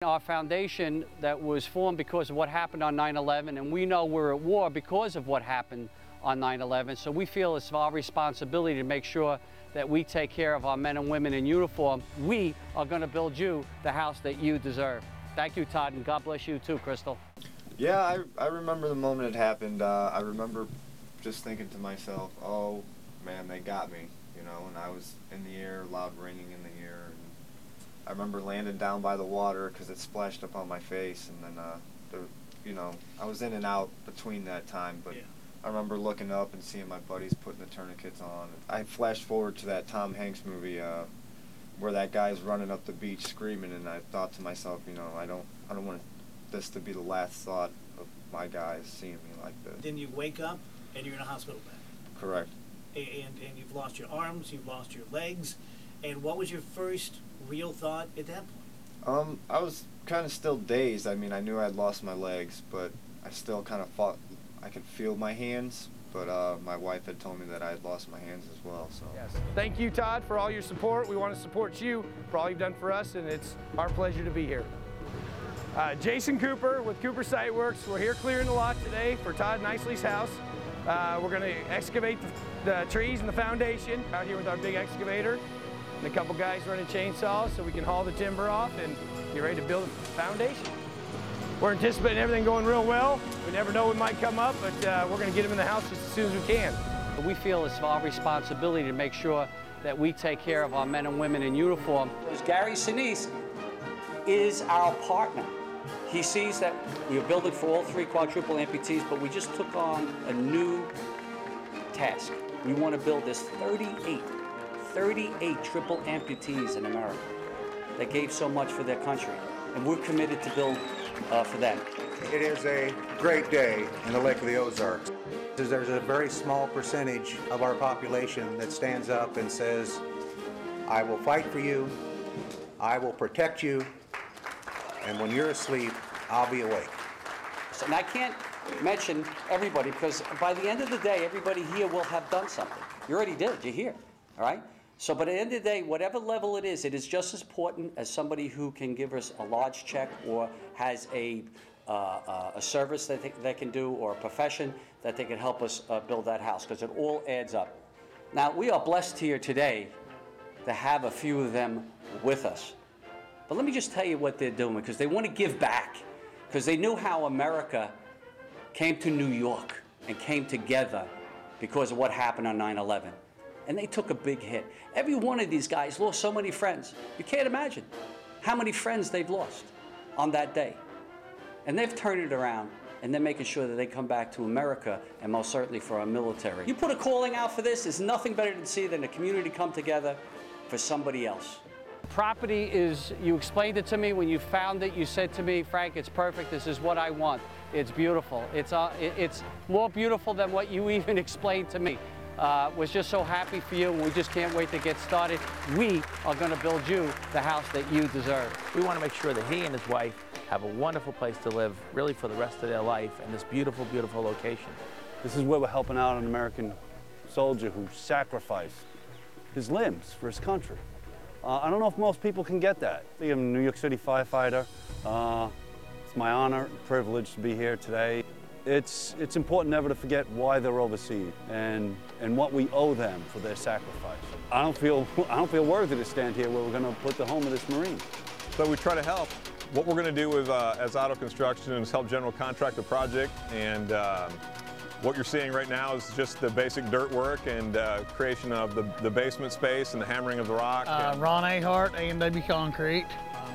Our foundation that was formed because of what happened on 9/11, and we know we're at war because of what happened on 9/11, so we feel it's our responsibility to make sure that we take care of our men and women in uniform. We are going to build you the house that you deserve. Thank you, Todd, and God bless you too, Crystal. Yeah, I remember the moment it happened. I remember just thinking to myself, oh man, they got me, you know, and I was in the air, loud ringing in the ear. And I remember landing down by the water because it splashed up on my face, and then, you know, I was in and out between that time, but yeah. I remember looking up and seeing my buddies putting the tourniquets on. I flashed forward to that Tom Hanks movie where that guy's running up the beach screaming, and I thought to myself, you know, I don't want this to be the last thought of my guys seeing me like this. Then you wake up and you're in a hospital bed. Correct. And you've lost your arms, you've lost your legs, and what was your first real thought at that point? I was kind of still dazed. I mean, I knew I'd lost my legs, but I still kind of thought I could feel my hands, but my wife had told me that I had lost my hands as well. So. Yes. Thank you, Todd, for all your support. We want to support you for all you've done for us, and it's our pleasure to be here. Jason Cooper with Cooper Site Works. We're here clearing the lot today for Todd Nicely's house. We're going to excavate the trees and the foundation out here with our big excavator, and a couple guys running chainsaws so we can haul the timber off and get ready to build a foundation. We're anticipating everything going real well. We never know what might come up, but we're going to get them in the house just as soon as we can. We feel it's our responsibility to make sure that we take care of our men and women in uniform. Gary Sinise is our partner. He sees that we are building for all 3 quadruple amputees, but we just took on a new task. We want to build this 38 triple amputees in America that gave so much for their country, and we're committed to build for them. It is a great day in the Lake of the Ozarks. There's a very small percentage of our population that stands up and says, I will fight for you, I will protect you, and when you're asleep, I'll be awake. And I can't mention everybody, because by the end of the day, everybody here will have done something. You already did, you're here, all right? So, but at the end of the day, whatever level it is just as important as somebody who can give us a large check or has a service that they can do, or a profession that they can help us build that house, because it all adds up. Now, we are blessed here today to have a few of them with us. But let me just tell you what they're doing, because they want to give back, because they knew how America came to New York and came together because of what happened on 9/11. And they took a big hit. Every one of these guys lost so many friends. You can't imagine how many friends they've lost on that day. And they've turned it around, and they're making sure that they come back to America, and most certainly for our military. You put a calling out for this, there's nothing better to see than the community come together for somebody else. Property is, you explained it to me when you found it, you said to me, Frank, it's perfect, this is what I want. It's beautiful. It's more beautiful than what you even explained to me. Was just so happy for you, and we just can't wait to get started. We are going to build you the house that you deserve. We want to make sure that he and his wife have a wonderful place to live, really for the rest of their life, in this beautiful, beautiful location. This is where we're helping out an American soldier who sacrificed his limbs for his country. I don't know if most people can get that. I'm a New York City firefighter. It's my honor and privilege to be here today. It's important never to forget why they're overseas and what we owe them for their sacrifice. I don't feel worthy to stand here where we're going to put the home of this Marine. So we try to help. What we're going to do with, as Auto Construction is help general contract the project, and what you're seeing right now is just the basic dirt work and creation of the basement space and the hammering of the rock. Ron Ahart, A&W Concrete.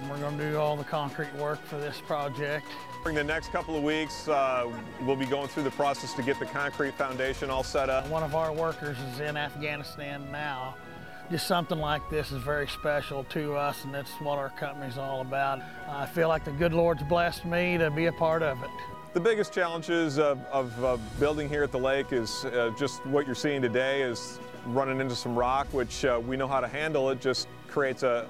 We're going to do all the concrete work for this project. During the next couple of weeks, we'll be going through the process to get the concrete foundation all set up. One of our workers is in Afghanistan now. Just something like this is very special to us, and that's what our company's all about. I feel like the good Lord's blessed me to be a part of it. The biggest challenges of building here at the lake is just what you're seeing today is running into some rock, which we know how to handle. It just creates a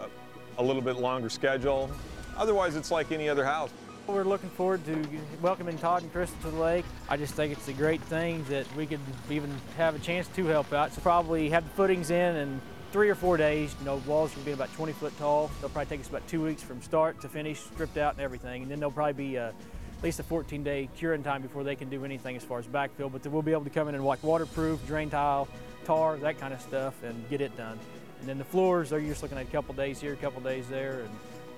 little bit longer schedule. Otherwise, it's like any other house. We're looking forward to welcoming Todd and Crystal to the lake. I just think it's a great thing that we could even have a chance to help out. So probably have the footings in and 3 or 4 days. You know, walls can be about 20 foot tall. They'll probably take us about 2 weeks from start to finish, stripped out and everything. And then there'll probably be at least a 14-day curing time before they can do anything as far as backfill. But we'll be able to come in and like waterproof, drain tile, tar, that kind of stuff, and get it done. And then the floors, you're just looking at a couple days here, a couple days there, and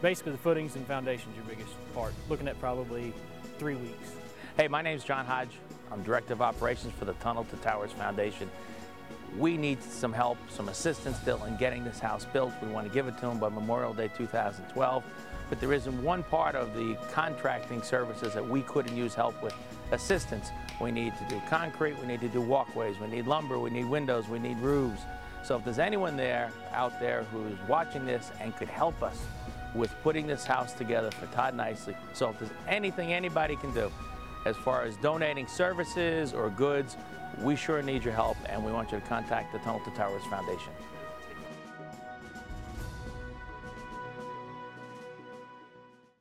basically the footings and foundations your biggest part. Looking at probably 3 weeks. Hey, my name's John Hodge. I'm Director of Operations for the Tunnel to Towers Foundation. We need some help, some assistance still in getting this house built. We want to give it to them by Memorial Day 2012. But there isn't one part of the contracting services that we couldn't use help with assistance. We need to do concrete, we need to do walkways, we need lumber, we need windows, we need roofs. So if there's anyone out there who's watching this and could help us with putting this house together for Todd Nicely, so if there's anything anybody can do as far as donating services or goods, we sure need your help, and we want you to contact the Tunnel to Towers Foundation.